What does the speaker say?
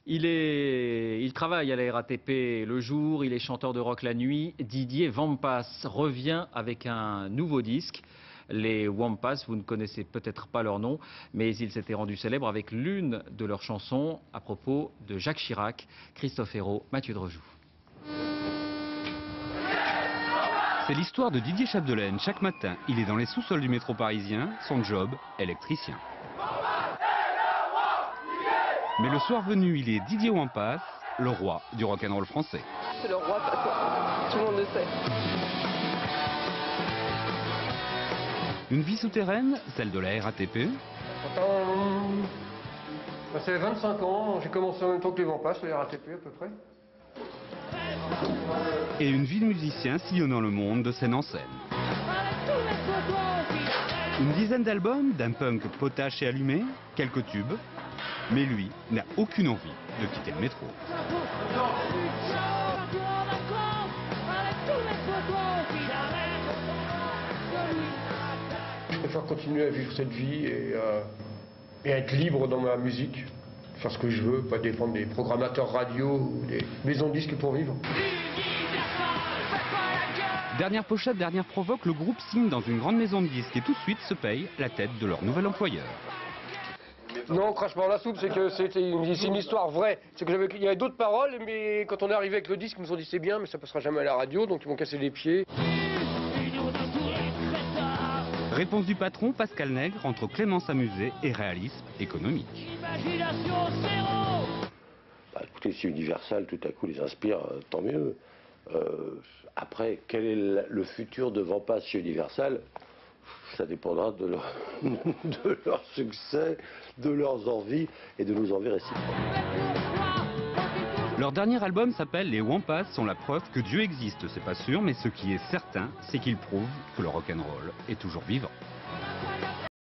Il travaille à la RATP le jour, il est chanteur de rock la nuit. Didier Wampas revient avec un nouveau disque. Les Wampas, vous ne connaissez peut-être pas leur nom, mais ils s'étaient rendus célèbres avec l'une de leurs chansons à propos de Jacques Chirac. Christophe Hérault, Mathieu Drejoux. C'est l'histoire de Didier Chapdelaine. Chaque matin, il est dans les sous-sols du métro parisien, son job, électricien. Mais le soir venu, il est Didier Wampas, le roi du rock'n'roll français. C'est le roi, tout le monde le sait. Une vie souterraine, celle de la RATP. Ça fait 25 ans, j'ai commencé en même temps que les Wampas, la RATP à peu près. Et une vie de musicien sillonnant le monde de scène en scène. Une dizaine d'albums, d'un punk potache et allumé, quelques tubes. Mais lui n'a aucune envie de quitter le métro. Je préfère continuer à vivre cette vie et être libre dans ma musique. Faire ce que je veux, pas dépendre des programmateurs radio ou des maisons de disques pour vivre. Dernière pochette, dernière provoque, le groupe signe dans une grande maison de disques et tout de suite se paye la tête de leur nouvel employeur. Non, crache pas dans la soupe, c'est que c'est une histoire vraie. C'est que il y avait d'autres paroles, mais quand on est arrivé avec le disque, ils nous ont dit c'est bien, mais ça passera jamais à la radio, donc ils m'ont cassé les pieds. Réponse du patron, Pascal Nègre, entre clémence amusée et réalisme économique. Bah, écoutez, si Universal tout à coup les inspire, tant mieux. Après, quel est le futur de Wampas chez Universal? Ça dépendra de leur succès, de leurs envies et de nos envies réciproques. Leur dernier album s'appelle Les Wampas sont la preuve que Dieu existe, c'est pas sûr, mais ce qui est certain, c'est qu'ils prouvent que le rock'n'roll est toujours vivant.